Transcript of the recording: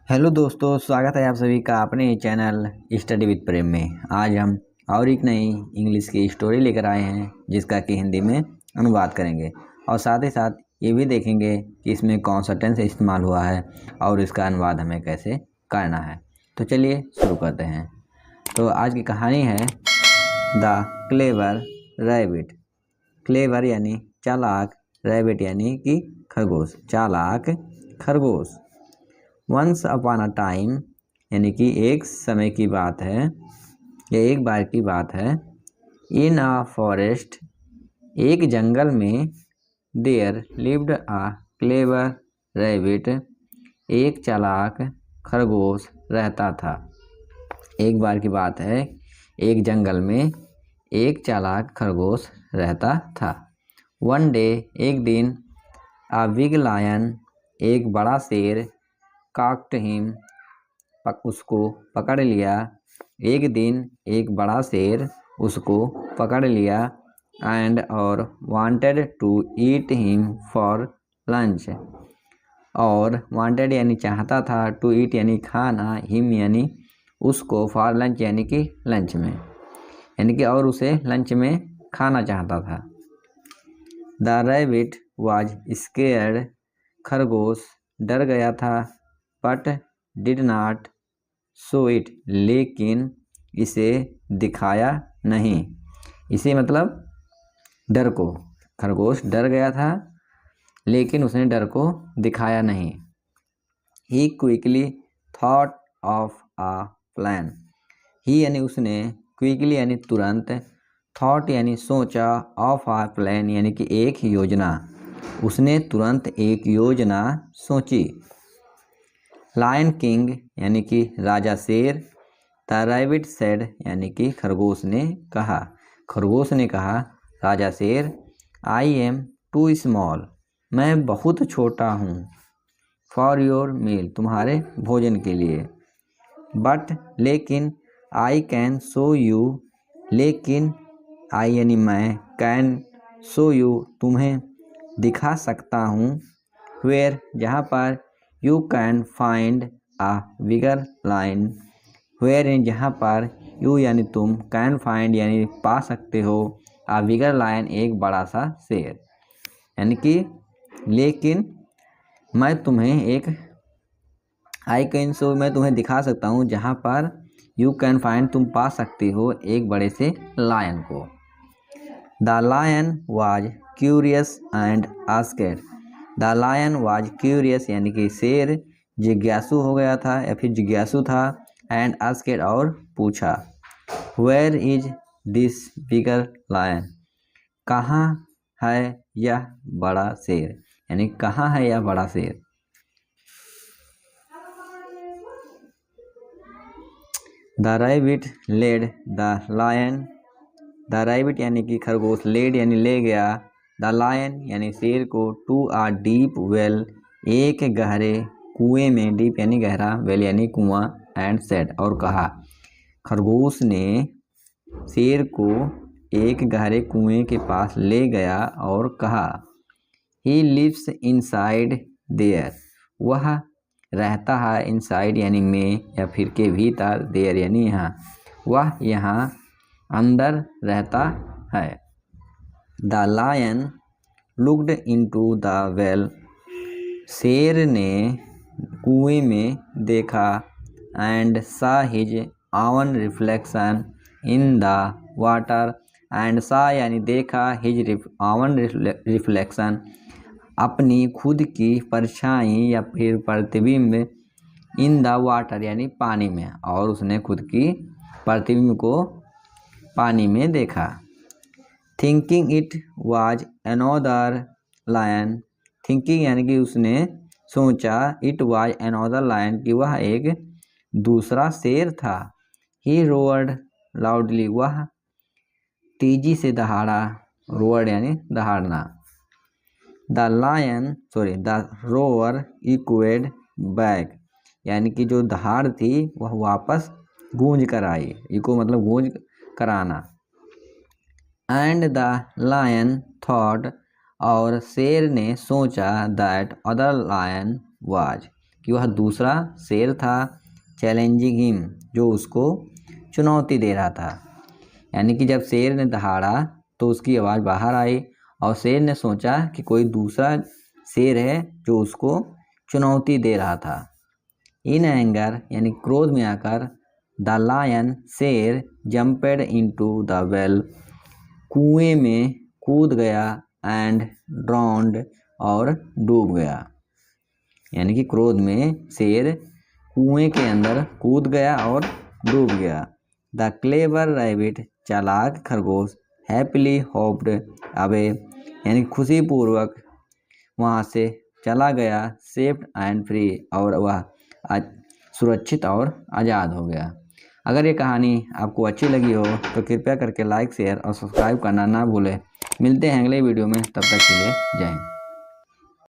Hello दोस्तों, स्वागत है आप सभी का अपने चैनल स्टडी विद प्रेम में। आज हम और एक नई इंग्लिश की स्टोरी लेकर आए हैं जिसका कि हिंदी में अनुवाद करेंगे और साथ ही साथ ये भी देखेंगे कि इसमें कौन सा टेंस इस्तेमाल हुआ है और इसका अनुवाद हमें कैसे करना है। तो चलिए शुरू करते हैं। तो आज की कहानी है द क्लेवर रैबिट। क्लेवर यानी चालाक, रैबिट यानी कि खरगोश, चालाक खरगोश। वंस अपॉन अ टाइम यानी कि एक समय की बात है या एक बार की बात है। इन अ फॉरेस्ट एक जंगल में there lived a clever rabbit एक चालाक खरगोश रहता था। एक बार की बात है, एक जंगल में एक चालाक खरगोश रहता था। वन डे एक दिन अ बिग लायन एक बड़ा शेर कॉक्ड हिम उसको पकड़ लिया। एक दिन एक बड़ा शेर उसको पकड़ लिया एंड और wanted to eat him for lunch. और वांटेड यानी चाहता था, टू ईट यानी खाना, हिम यानी उसको, फॉर लंच यानी कि लंच में, यानी कि और उसे लंच में खाना चाहता था। द रैबिट वाज स्केयर्ड खरगोश डर गया था। But did not show it लेकिन इसे दिखाया नहीं। इसे मतलब डर को, खरगोश डर गया था लेकिन उसने डर को दिखाया नहीं। He quickly thought of a plan. He यानी उसने, क्विकली यानी तुरंत, थॉट यानी सोचा, ऑफ अ प्लान यानी कि एक योजना। उसने तुरंत एक योजना सोची। लायन किंग यानी कि राजा शेर। द रैबिट सेड यानी कि खरगोश ने कहा। खरगोश ने कहा, राजा शेर, आई एम टू स्मॉल, मैं बहुत छोटा हूँ, फॉर योर मील, तुम्हारे भोजन के लिए। बट लेकिन, आई कैन शो यू, लेकिन आई यानी मैं, कैन शो यू तुम्हें दिखा सकता हूँ, वेयर जहाँ पर, you can find a bigger lion, where in जहाँ पर, यू यानी तुम, कैन फाइंड यानी पा सकते हो, अ बिगर लायन एक बड़ा सा शेर, यानी कि लेकिन मैं तुम्हें एक, आई कैन शो मैं तुम्हें दिखा सकता हूँ जहाँ पर, यू कैन फाइंड तुम पा सकते हो एक बड़े से लायन को। The lion was curious and asked. The lion was curious यानी कि शेर जिज्ञासु हो गया था या फिर जिज्ञासु था, एंड आस्क्ड और पूछा, where is this bigger lion, कहाँ है यह बड़ा शेर, यानी कहाँ है यह बड़ा शेर। The rabbit led the lion. The rabbit यानी कि खरगोश, लेड यानी ले गया, द लायन यानी शेर को, टू आ डीप वेल एक गहरे कुएं में, डीप यानी गहरा, वेल यानी कुआं, एंड सेड और कहा। खरगोश ने शेर को एक गहरे कुएं के पास ले गया और कहा, ही लिव्स इनसाइड देयर, वह रहता है, इनसाइड यानी में या फिर के भीतर, देयर यानी यहाँ, वह यहाँ अंदर रहता है। The lion looked into the well, शेर ने कुएं में देखा, and saw his own reflection in the water, and saw यानी देखा, हिज ओवन रिफ्लेक्शन अपनी खुद की परछाई या फिर प्रतिबिंब, इन द वाटर यानी पानी में, और उसने खुद की प्रतिबिंब को पानी में देखा। Thinking it was another lion. Thinking यानी कि उसने सोचा, इट वाज अनोदर लायन कि वह एक दूसरा शेर था। ही रोअर्ड लाउडली, वह तेजी से दहाड़ा, रोअर्ड यानी दहाड़ना। द रोअर इक्वेड बैक, यानी कि जो दहाड़ थी वह वापस गूंज कर आई, इको मतलब गूंज कराना। एंड द लायन थॉट, और शेर ने सोचा, दैट अदर लायन वाज, कि वह दूसरा शेर था, चैलेंजिंग हिम, जो उसको चुनौती दे रहा था। यानी कि जब शेर ने दहाड़ा तो उसकी आवाज़ बाहर आई और शेर ने सोचा कि कोई दूसरा शेर है जो उसको चुनौती दे रहा था। इन एंगर यानी क्रोध में आकर द लायन शेर जंपेड इनटू द वेल, कुएं में कूद गया, एंड ड्राउंड और डूब गया। यानी कि क्रोध में शेर कुएं के अंदर कूद गया और डूब गया। द क्लेवर रैबिट, चालाक खरगोश, हैप्पीली होप्ड अवे, यानी खुशीपूर्वक वहाँ से चला गया, सेफ्ड एंड फ्री, और वह सुरक्षित और आज़ाद हो गया। अगर ये कहानी आपको अच्छी लगी हो तो कृपया करके लाइक, शेयर और सब्सक्राइब करना ना भूलें। मिलते हैं अगले वीडियो में, तब तक के लिए जय हिंद।